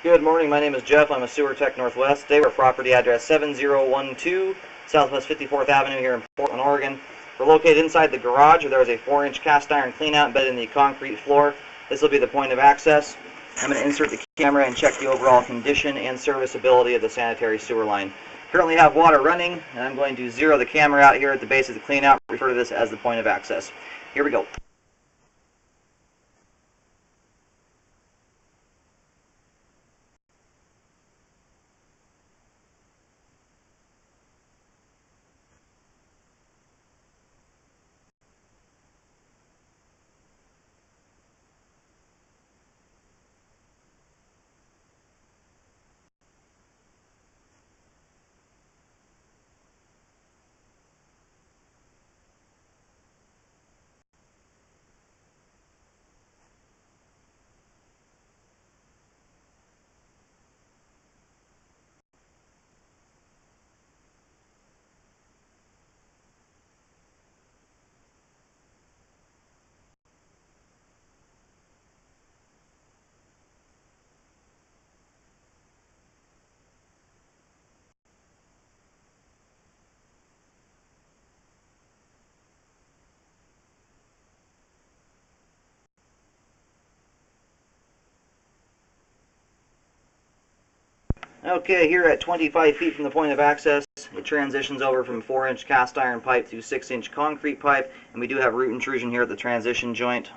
Good morning, my name is Jeff. I'm a Sewer Tech Northwest. Today we're at property address 7012 Southwest 54th Avenue here in Portland, Oregon. We're located inside the garage where there is a 4-inch cast iron cleanout embedded in the concrete floor. This will be the point of access. I'm going to insert the camera and check the overall condition and serviceability of the sanitary sewer line. Currently have water running, and I'm going to zero the camera out here at the base of the cleanout. Refer to this as the point of access. Here we go. Okay, here at 25 feet from the point of access, it transitions over from 4-inch cast iron pipe to 6-inch concrete pipe, and we do have root intrusion here at the transition joint.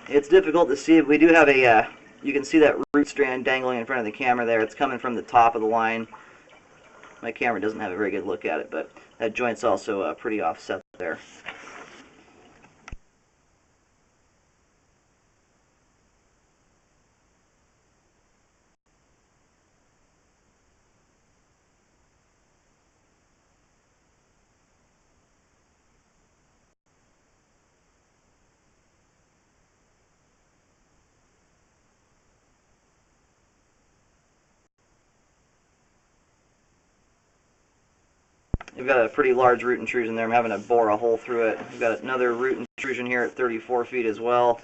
It's difficult to see. We do have a, you can see that root strand dangling in front of the camera there. It's coming from the top of the line. My camera doesn't have a very good look at it, but that joint's also pretty offset there. We've got a pretty large root intrusion there. I'm having to bore a hole through it. We've got another root intrusion here at 34 feet as well.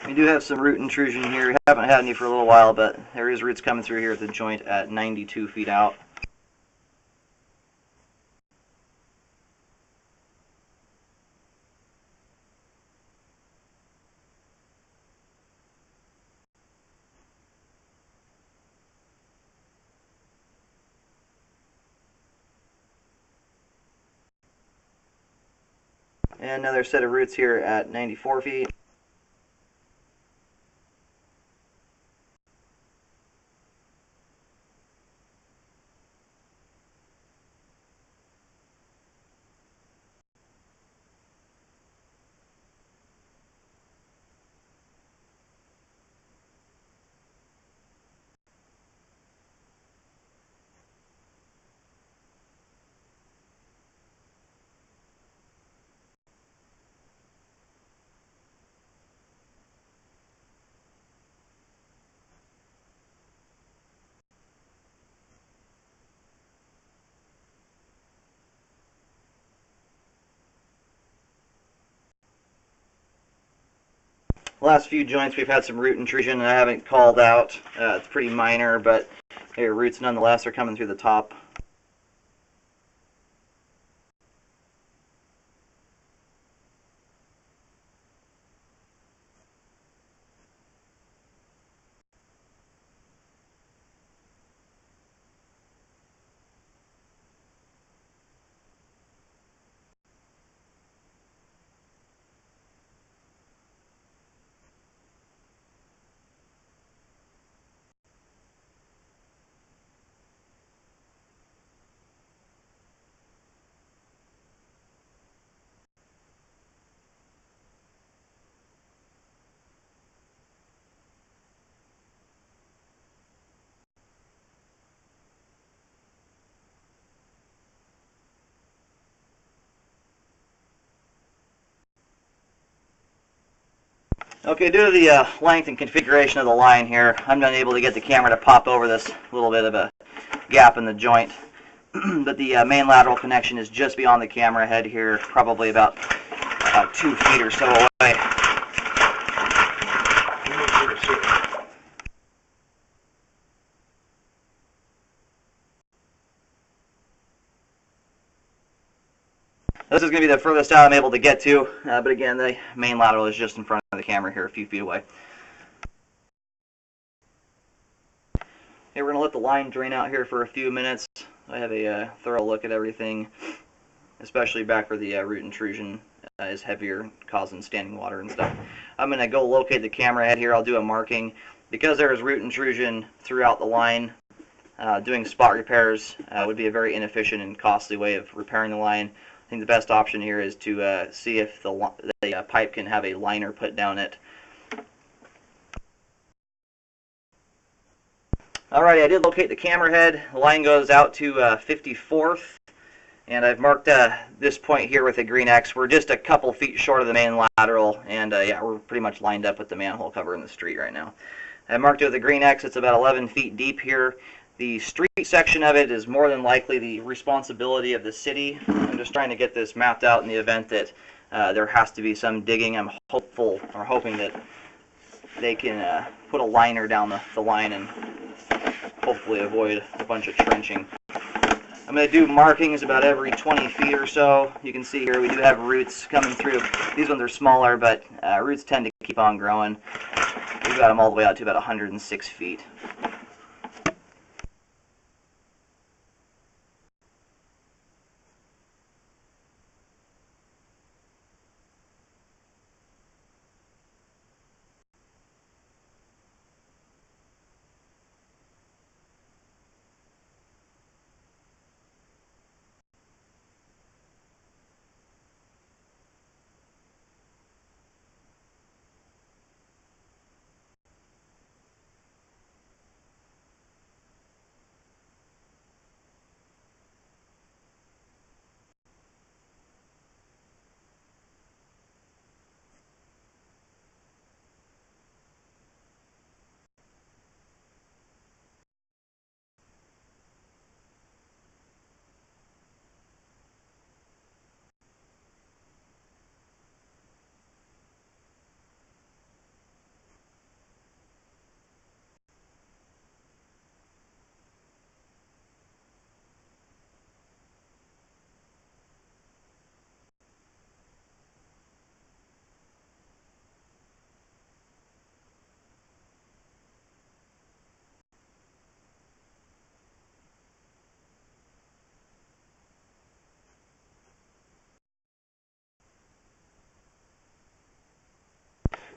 We do have some root intrusion here. We haven't had any for a little while, but there is roots coming through here at the joint at 92 feet out. And another set of roots here at 94 feet. Last few joints we've had some root intrusion and I haven't called out. It's pretty minor, but your roots nonetheless are coming through the top. Okay, due to the length and configuration of the line here, I'm unable to get the camera to pop over this little bit of a gap in the joint. But the main lateral connection is just beyond the camera head here, probably about 2 feet or so away. This is going to be the furthest out I'm able to get to, but again, the main lateral is just in front of the camera here, a few feet away. Okay, we're going to let the line drain out here for a few minutes. I have a thorough look at everything, especially back where the root intrusion is heavier, causing standing water and stuff. I'm going to go locate the camera head here. I'll do a marking. Because there is root intrusion throughout the line, doing spot repairs would be a very inefficient and costly way of repairing the line. I think the best option here is to see if the pipe can have a liner put down it. Alrighty, I did locate the camera head. The line goes out to 54th, and I've marked this point here with a green X. We're just a couple feet short of the main lateral, and yeah, we're pretty much lined up with the manhole cover in the street right now. I marked it with a green X. It's about 11 feet deep here. The street section of it is more than likely the responsibility of the city. I'm just trying to get this mapped out in the event that there has to be some digging. I'm hoping that they can put a liner down the line and hopefully avoid a bunch of trenching. I'm going to do markings about every 20 feet or so. You can see here we do have roots coming through. These ones are smaller, but roots tend to keep on growing. We've got them all the way out to about 106 feet.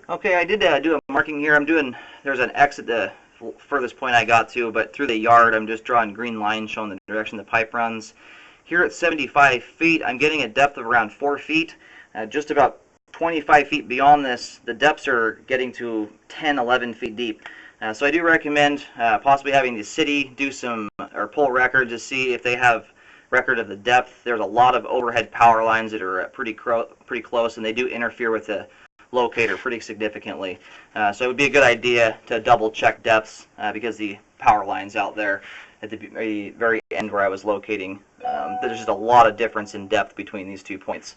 Okay, I did do a marking here. There's an X at the furthest point I got to, but through the yard I'm just drawing green lines showing the direction the pipe runs. Here at 75 feet, I'm getting a depth of around 4 feet. Just about 25 feet beyond this, the depths are getting to 10, 11 feet deep. So I do recommend possibly having the city do some, or pull records to see if they have record of the depth. There's a lot of overhead power lines that are pretty close, and they do interfere with the locator pretty significantly. So it would be a good idea to double check depths because the power lines out there at the very end where I was locating, there's just a lot of difference in depth between these 2 points.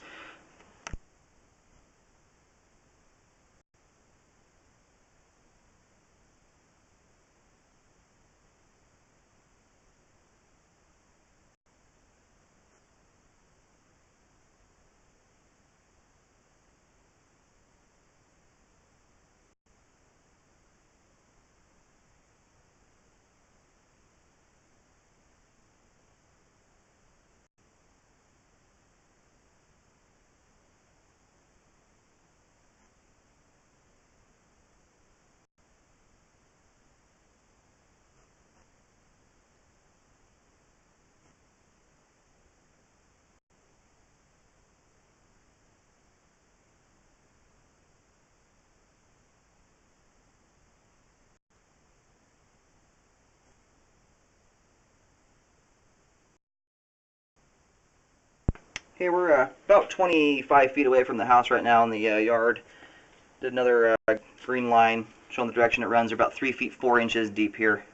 Okay, we're about 25 feet away from the house right now in the yard. Did another green line showing the direction it runs. They're about 3 feet 4 inches deep here.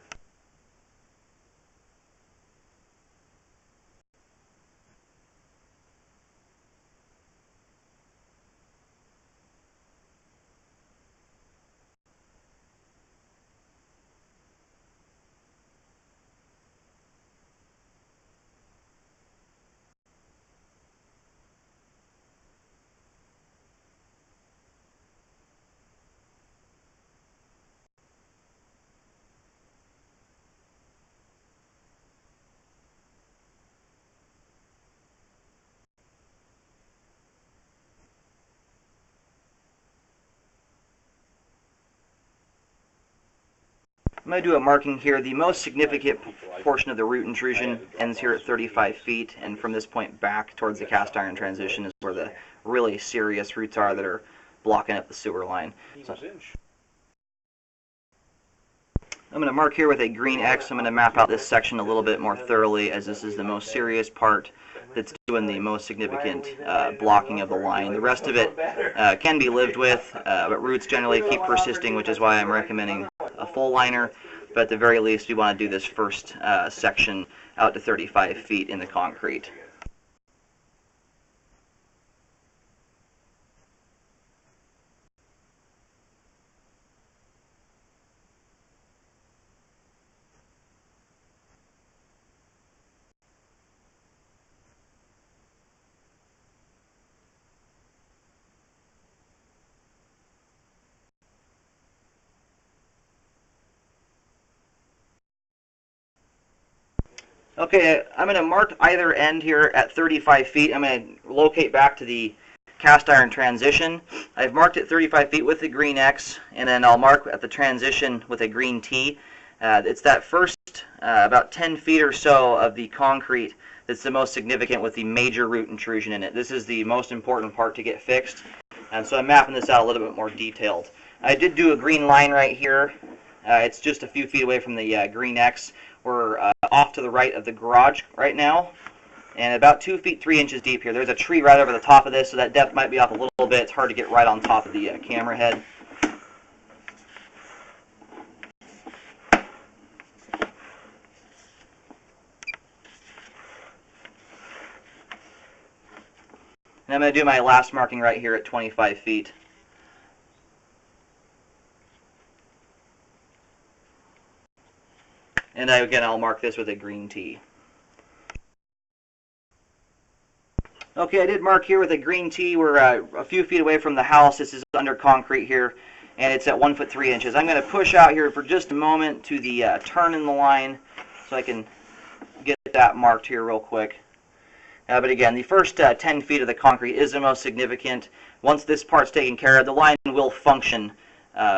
I'm going to do a marking here. The most significant portion of the root intrusion ends here at 35 feet, and from this point back towards the cast iron transition is where the really serious roots are that are blocking up the sewer line. So I'm going to mark here with a green X. I'm going to map out this section a little bit more thoroughly, as this is the most serious part that's doing the most significant blocking of the line. The rest of it can be lived with, but roots generally keep persisting, which is why I'm recommending a full liner. But at the very least, we want to do this first section out to 35 feet in the concrete. Okay, I'm going to mark either end here at 35 feet. I'm going to locate back to the cast iron transition. I've marked it 35 feet with the green X, and then I'll mark at the transition with a green T. It's that first about 10 feet or so of the concrete that's the most significant with the major root intrusion in it. This is the most important part to get fixed, and so I'm mapping this out a little bit more detailed. I did do a green line right here. It's just a few feet away from the green X. We're off to the right of the garage right now, and about 2 feet 3 inches deep here. There's a tree right over the top of this, so that depth might be off a little bit. It's hard to get right on top of the camera head. And I'm going to do my last marking right here at 25 feet. And again, I'll mark this with a green T. Okay, I did mark here with a green T. We're a few feet away from the house. This is under concrete here, and it's at 1 foot 3 inches. I'm going to push out here for just a moment to the turn in the line so I can get that marked here real quick. But again, the first 10 feet of the concrete is the most significant. Once this part's taken care of, the line will function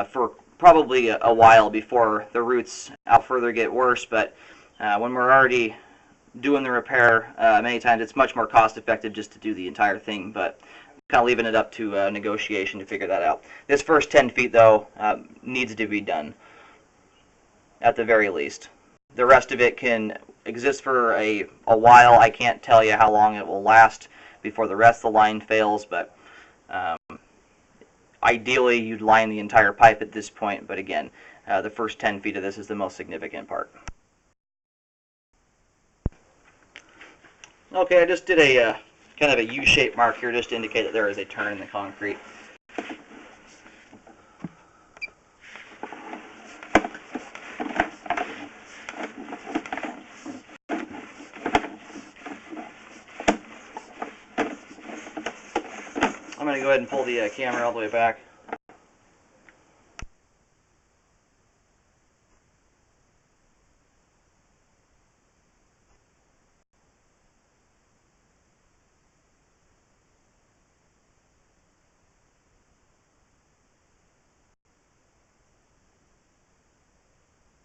for probably a while before the roots out further get worse. But when we're already doing the repair, many times it's much more cost effective just to do the entire thing. But kind of leaving it up to negotiation to figure that out. This first 10 feet, though, needs to be done at the very least. The rest of it can exist for a while. I can't tell you how long it will last before the rest of the line fails, but ideally you'd line the entire pipe at this point, but again, the first 10 feet of this is the most significant part. Okay, I just did a kind of a U-shaped mark here just to indicate that there is a turn in the concrete. I'm going to go ahead and pull the camera all the way back.